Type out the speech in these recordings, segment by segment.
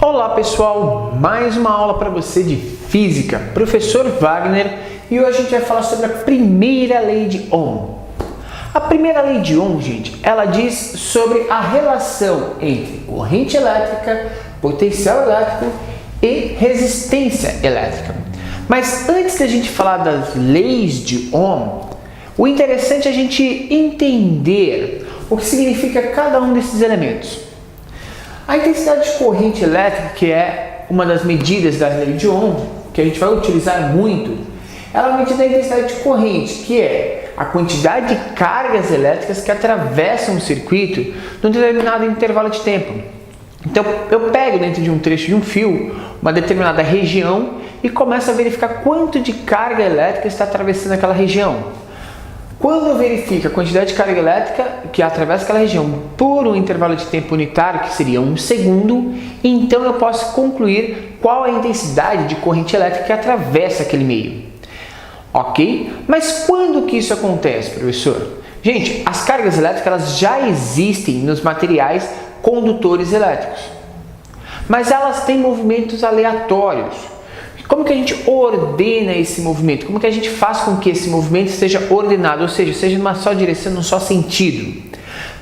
Olá pessoal, mais uma aula para você de Física, professor Wagner, e hoje a gente vai falar sobre a primeira lei de Ohm. A primeira lei de Ohm, gente, ela diz sobre a relação entre corrente elétrica, potencial elétrico e resistência elétrica. Mas antes da gente falar das leis de Ohm, o interessante é a gente entender o que significa cada um desses elementos. A intensidade de corrente elétrica, que é uma das medidas da lei de Ohm, que a gente vai utilizar muito, ela é a medida da intensidade de corrente, que é a quantidade de cargas elétricas que atravessam o circuito num determinado intervalo de tempo. Então, eu pego dentro de um trecho de um fio uma determinada região e começo a verificar quanto de carga elétrica está atravessando aquela região. Quando eu verifico a quantidade de carga elétrica que atravessa aquela região por um intervalo de tempo unitário, que seria 1 segundo, então eu posso concluir qual é a intensidade de corrente elétrica que atravessa aquele meio. Ok? Mas quando que isso acontece, professor? Gente, as cargas elétricas elas já existem nos materiais condutores elétricos, mas elas têm movimentos aleatórios. Como que a gente ordena esse movimento? Como que a gente faz com que esse movimento seja ordenado, ou seja numa só direção, num só sentido?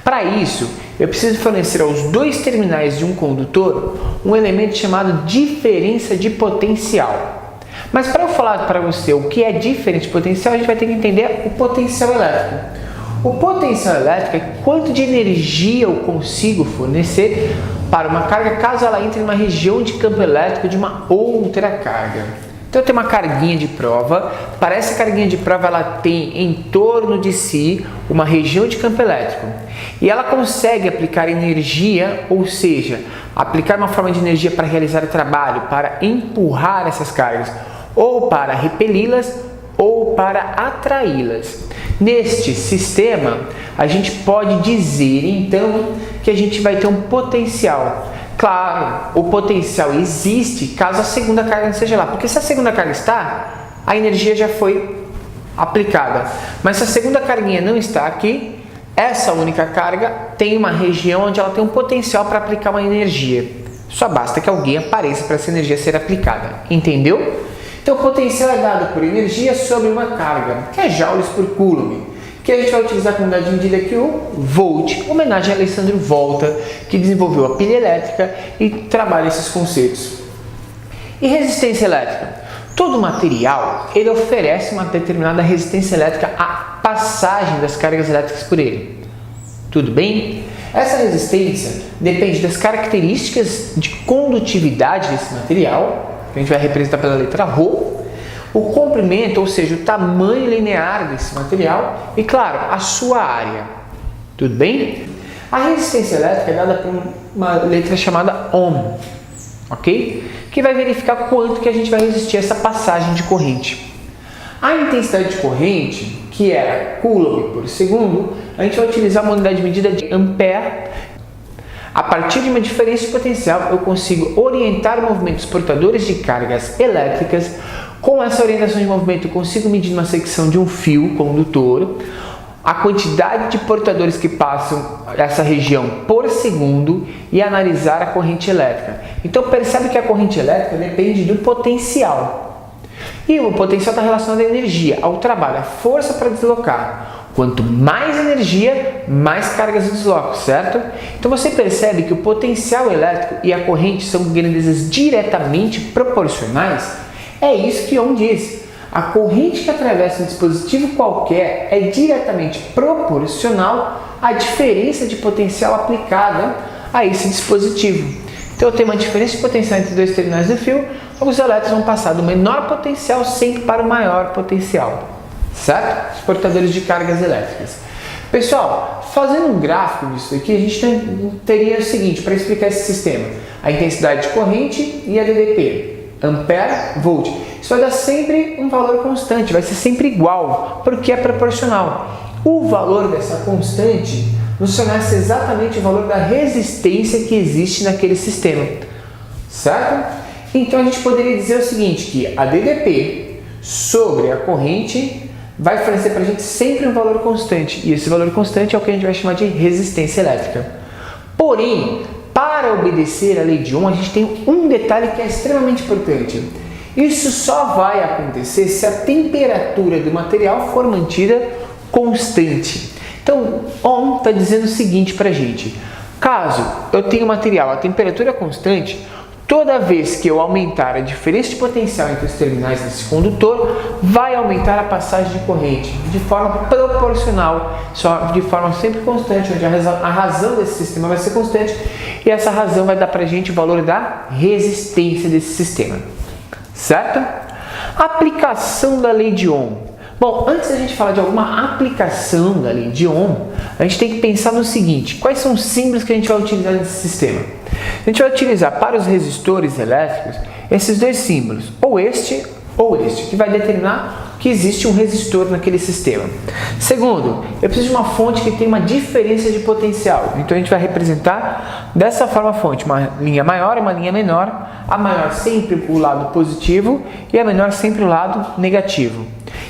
Para isso, eu preciso fornecer aos dois terminais de um condutor um elemento chamado diferença de potencial. Mas para eu falar para você o que é diferença de potencial, a gente vai ter que entender o potencial elétrico. O potencial elétrico é quanto de energia eu consigo fornecer para uma carga caso ela entre em uma região de campo elétrico de uma outra carga. Então eu tenho uma carguinha de prova, para essa carguinha de prova ela tem em torno de si uma região de campo elétrico e ela consegue aplicar energia, ou seja, aplicar uma forma de energia para realizar o trabalho, para empurrar essas cargas, ou para repeli-las ou para atraí-las. Neste sistema, a gente pode dizer então que a gente vai ter um potencial. Claro, o potencial existe caso a segunda carga não esteja lá, porque se a segunda carga está, a energia já foi aplicada. Mas se a segunda carguinha não está aqui, essa única carga tem uma região onde ela tem um potencial para aplicar uma energia. Só basta que alguém apareça para essa energia ser aplicada. Entendeu? Então, o potencial é dado por energia sobre uma carga, que é joules por coulomb, que a gente vai utilizar como unidade de medida aqui o volt, homenagem a Alessandro Volta, que desenvolveu a pilha elétrica e trabalha esses conceitos. E resistência elétrica? Todo material ele oferece uma determinada resistência elétrica à passagem das cargas elétricas por ele. Tudo bem? Essa resistência depende das características de condutividade desse material, que a gente vai representar pela letra ρ, o comprimento, ou seja, o tamanho linear desse material e, claro, a sua área. Tudo bem? A resistência elétrica é dada por uma letra chamada Ohm, ok? Que vai verificar quanto que a gente vai resistir a essa passagem de corrente. A intensidade de corrente, que é coulomb por segundo, a gente vai utilizar uma unidade de medida de ampere. A partir de uma diferença de potencial, eu consigo orientar movimentos portadores de cargas elétricas. Com essa orientação de movimento, eu consigo medir uma secção de um fio condutor, a quantidade de portadores que passam essa região por segundo e analisar a corrente elétrica. Então, percebe que a corrente elétrica depende do potencial. E o potencial está relacionado à energia, ao trabalho, à força para deslocar. Quanto mais energia, mais cargas eu desloco, certo? Então você percebe que o potencial elétrico e a corrente são grandezas diretamente proporcionais? É isso que Ohm diz. A corrente que atravessa um dispositivo qualquer é diretamente proporcional à diferença de potencial aplicada a esse dispositivo. Então eu tenho uma diferença de potencial entre dois terminais do fio, os elétrons vão passar do menor potencial sempre para o maior potencial. Certo? Os portadores de cargas elétricas. Pessoal, fazendo um gráfico disso aqui, a gente teria o seguinte, para explicar esse sistema. A intensidade de corrente e a DDP. Ampere, volt. Isso vai dar sempre um valor constante, vai ser sempre igual, porque é proporcional. O valor dessa constante nos fornece exatamente o valor da resistência que existe naquele sistema. Certo? Então a gente poderia dizer o seguinte, que a DDP sobre a corrente vai fornecer para a gente sempre um valor constante, e esse valor constante é o que a gente vai chamar de resistência elétrica. Porém, para obedecer a lei de Ohm, a gente tem um detalhe que é extremamente importante. Isso só vai acontecer se a temperatura do material for mantida constante. Então, Ohm está dizendo o seguinte para a gente: caso eu tenha um material a temperatura constante, toda vez que eu aumentar a diferença de potencial entre os terminais desse condutor, vai aumentar a passagem de corrente de forma proporcional, só de forma sempre constante, onde a razão desse sistema vai ser constante, e essa razão vai dar para a gente o valor da resistência desse sistema. Certo? Aplicação da lei de Ohm. Bom, antes da gente falar de alguma aplicação da lei de Ohm, a gente tem que pensar no seguinte: quais são os símbolos que a gente vai utilizar nesse sistema? A gente vai utilizar para os resistores elétricos esses dois símbolos, ou este, que vai determinar que existe um resistor naquele sistema. Segundo, eu preciso de uma fonte que tem uma diferença de potencial, então a gente vai representar dessa forma a fonte, uma linha maior e uma linha menor, a maior sempre o lado positivo e a menor sempre o lado negativo.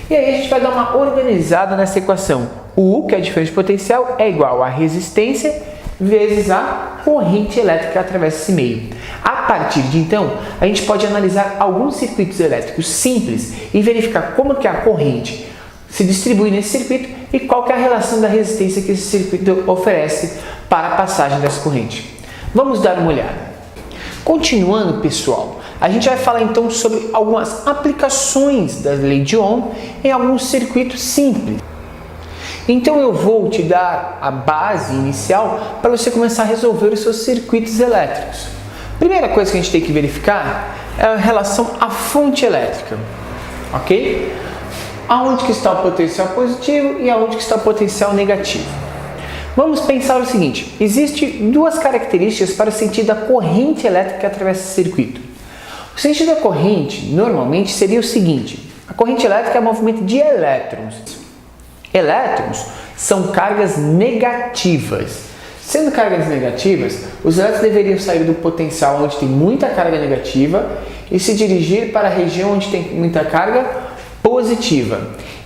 E aí a gente vai dar uma organizada nessa equação. O U, que é a diferença de potencial, é igual a resistência vezes a corrente elétrica que atravessa esse meio. A partir de então, a gente pode analisar alguns circuitos elétricos simples e verificar como que a corrente se distribui nesse circuito e qual que é a relação da resistência que esse circuito oferece para a passagem dessa corrente. Vamos dar uma olhada. Continuando, pessoal, a gente vai falar então sobre algumas aplicações da lei de Ohm em alguns circuitos simples. Então eu vou te dar a base inicial para você começar a resolver os seus circuitos elétricos. Primeira coisa que a gente tem que verificar é a relação à fonte elétrica, ok? Aonde que está o potencial positivo e aonde que está o potencial negativo. Vamos pensar o seguinte: existem duas características para o sentido da corrente elétrica que atravessa esse circuito. O sentido da corrente normalmente seria o seguinte: a corrente elétrica é o movimento de elétrons. Elétrons são cargas negativas. Sendo cargas negativas, os elétrons deveriam sair do potencial onde tem muita carga negativa e se dirigir para a região onde tem muita carga positiva.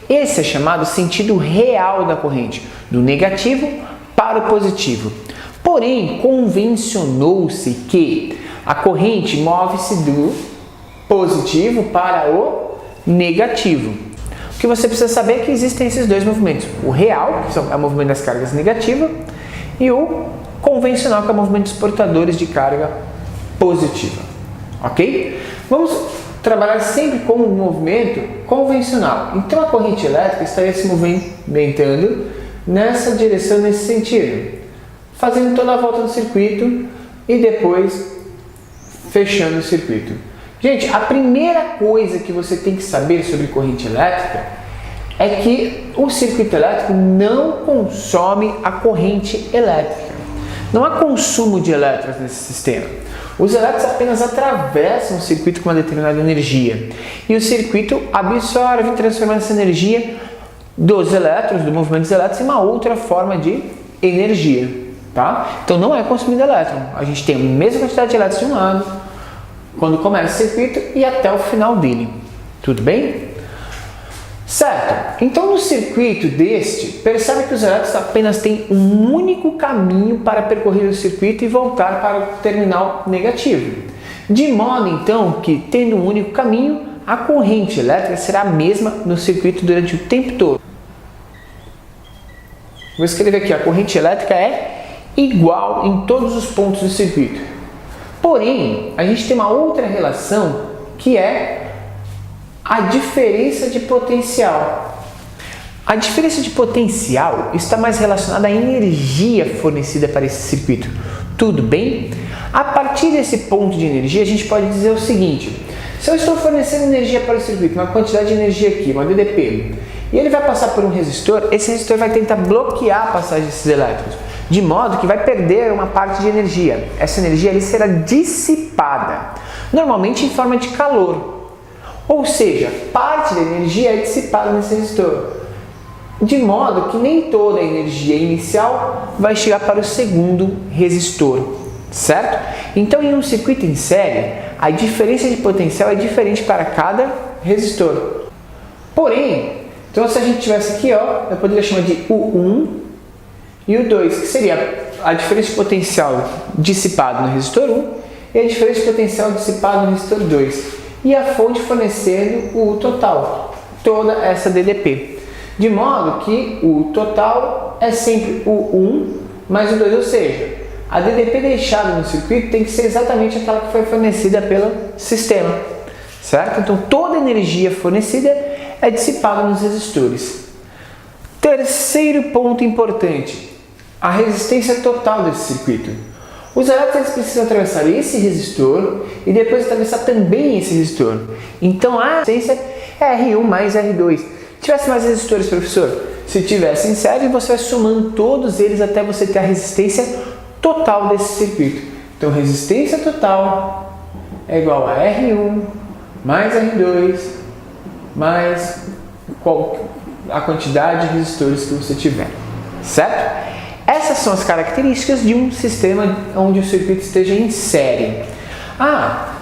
Esse é chamado sentido real da corrente, do negativo para o positivo. Porém, convencionou-se que a corrente move-se do positivo para o negativo. O que você precisa saber é que existem esses dois movimentos: o real, que é o movimento das cargas negativas, e o convencional, que é o movimento dos portadores de carga positiva. Ok? Vamos trabalhar sempre com um movimento convencional. Então a corrente elétrica estaria se movimentando nessa direção, nesse sentido, fazendo toda a volta do circuito e depois fechando o circuito. Gente, a primeira coisa que você tem que saber sobre corrente elétrica é que o circuito elétrico não consome a corrente elétrica. Não há consumo de elétrons nesse sistema. Os elétrons apenas atravessam o circuito com uma determinada energia. E o circuito absorve e transforma essa energia dos elétrons, do movimento dos elétrons, em uma outra forma de energia. Tá? Então não é consumido elétron. A gente tem a mesma quantidade de elétrons de um lado, quando começa o circuito e até o final dele. Tudo bem? Certo. Então no circuito deste, percebe que os elétrons apenas têm um único caminho para percorrer o circuito e voltar para o terminal negativo. De modo então que, tendo um único caminho, a corrente elétrica será a mesma no circuito durante o tempo todo. Vou escrever aqui: a corrente elétrica é igual em todos os pontos do circuito. Porém, a gente tem uma outra relação que é a diferença de potencial. A diferença de potencial está mais relacionada à energia fornecida para esse circuito. Tudo bem? A partir desse ponto de energia, a gente pode dizer o seguinte: se eu estou fornecendo energia para o circuito, uma quantidade de energia aqui, uma DDP, e ele vai passar por um resistor, esse resistor vai tentar bloquear a passagem desses elétrons, de modo que vai perder uma parte de energia. Essa energia ali será dissipada, normalmente em forma de calor. Ou seja, parte da energia é dissipada nesse resistor, de modo que nem toda a energia inicial vai chegar para o segundo resistor, certo? Então, em um circuito em série, a diferença de potencial é diferente para cada resistor. Porém, então se a gente tivesse aqui, ó, eu poderia chamar de U1 e o 2, que seria a diferença de potencial dissipado no resistor 1 e a diferença de potencial dissipado no resistor 2. E a fonte fornecendo o total, toda essa DDP. De modo que o total é sempre o 1 mais o 2, ou seja, a DDP deixada no circuito tem que ser exatamente aquela que foi fornecida pelo sistema, certo? Então toda a energia fornecida é dissipada nos resistores. Terceiro ponto importante, a resistência total desse circuito. Os elétrons precisam atravessar esse resistor e depois atravessar também esse resistor. Então a resistência é R1 mais R2. Tivesse mais resistores, professor? Se tivesse em série, você vai somando todos eles até você ter a resistência total desse circuito. Então resistência total é igual a R1 mais R2 mais a quantidade de resistores que você tiver, certo? Essas são as características de um sistema onde o circuito esteja em série.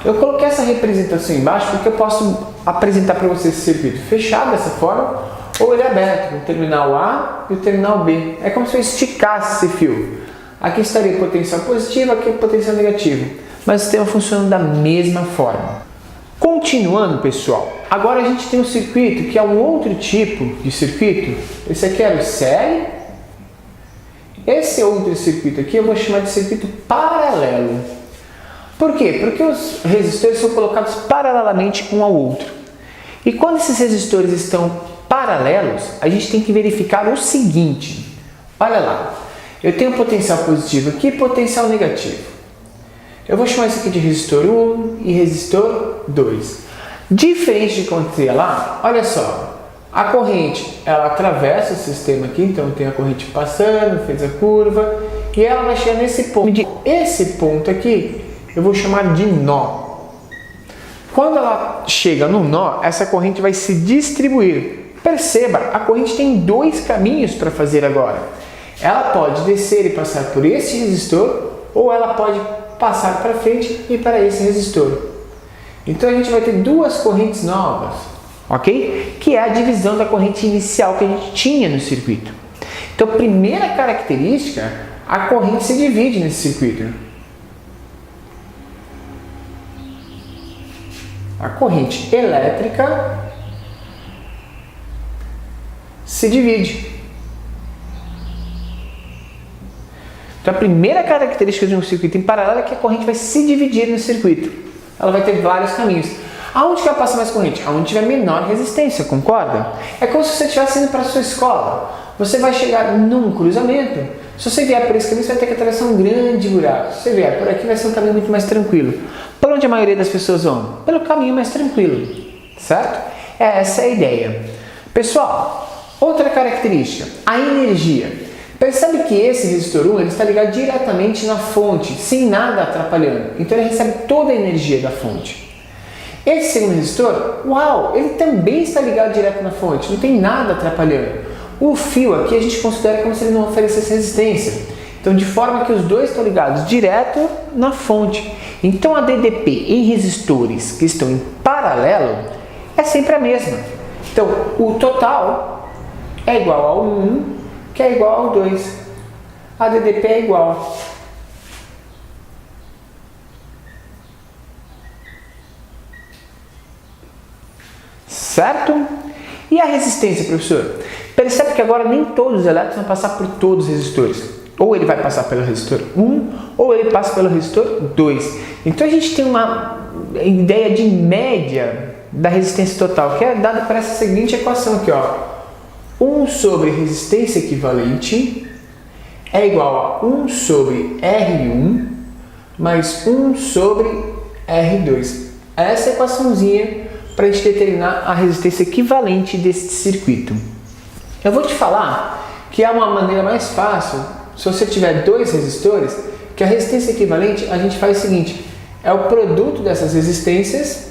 Eu coloquei essa representação embaixo porque eu posso apresentar para você esse circuito fechado dessa forma ou ele aberto, com o terminal A e o terminal B. É como se eu esticasse esse fio. Aqui estaria o potencial positivo, aqui o potencial negativo. Mas o sistema funciona da mesma forma. Continuando, pessoal, agora a gente tem um circuito que é um outro tipo de circuito. Esse aqui era o série. Esse outro circuito aqui eu vou chamar de circuito paralelo. Por quê? Porque os resistores são colocados paralelamente um ao outro. E quando esses resistores estão paralelos, a gente tem que verificar o seguinte. Olha lá, eu tenho potencial positivo aqui e potencial negativo. Eu vou chamar isso aqui de resistor 1 e resistor 2. Diferente de quando acontecia lá, olha só. A corrente, ela atravessa o sistema aqui, então tem a corrente passando, fez a curva, e ela vai chegar nesse ponto. Esse ponto aqui, eu vou chamar de nó. Quando ela chega no nó, essa corrente vai se distribuir. Perceba, a corrente tem dois caminhos para fazer agora. Ela pode descer e passar por esse resistor, ou ela pode passar para frente e para esse resistor. Então a gente vai ter duas correntes novas. Ok? Que é a divisão da corrente inicial que a gente tinha no circuito. Então, primeira característica, a corrente se divide nesse circuito. A corrente elétrica se divide. Então, a primeira característica de um circuito em paralelo é que a corrente vai se dividir no circuito. Ela vai ter vários caminhos. Aonde que ela passa mais corrente? Aonde tiver menor resistência, concorda? É como se você estivesse indo para a sua escola. Você vai chegar num cruzamento. Se você vier por esse caminho, você vai ter que atravessar um grande buraco. Se você vier por aqui, vai ser um caminho muito mais tranquilo. Por onde a maioria das pessoas vão? Pelo caminho mais tranquilo, certo? Essa é a ideia. Pessoal, outra característica, a energia. Percebe que esse resistor 1 ele está ligado diretamente na fonte, sem nada atrapalhando. Então ele recebe toda a energia da fonte. Esse segundo resistor, ele também está ligado direto na fonte, não tem nada atrapalhando. O fio aqui a gente considera como se ele não oferecesse resistência. Então, de forma que os dois estão ligados direto na fonte. Então, a DDP em resistores que estão em paralelo é sempre a mesma. Então, o total é igual ao 1, que é igual ao 2. A DDP é igual. Certo? E a resistência, professor? Percebe que agora nem todos os elétrons vão passar por todos os resistores. Ou ele vai passar pelo resistor 1, ou ele passa pelo resistor 2. Então a gente tem uma ideia de média da resistência total, que é dada por essa seguinte equação aqui, ó. 1 sobre resistência equivalente é igual a 1 sobre R1 mais 1 sobre R2. Essa equaçãozinha para a gente determinar a resistência equivalente desse circuito. Eu vou te falar que há uma maneira mais fácil, se você tiver dois resistores, que a resistência equivalente a gente faz o seguinte, é o produto dessas resistências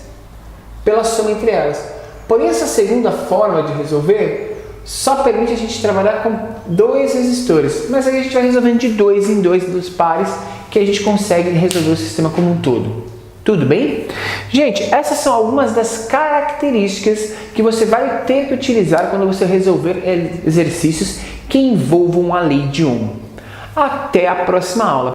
pela soma entre elas. Porém, essa segunda forma de resolver só permite a gente trabalhar com dois resistores, mas aí a gente vai resolvendo de dois em dois dos pares que a gente consegue resolver o sistema como um todo. Tudo bem? Gente, essas são algumas das características que você vai ter que utilizar quando você resolver exercícios que envolvam a lei de Ohm. Até a próxima aula!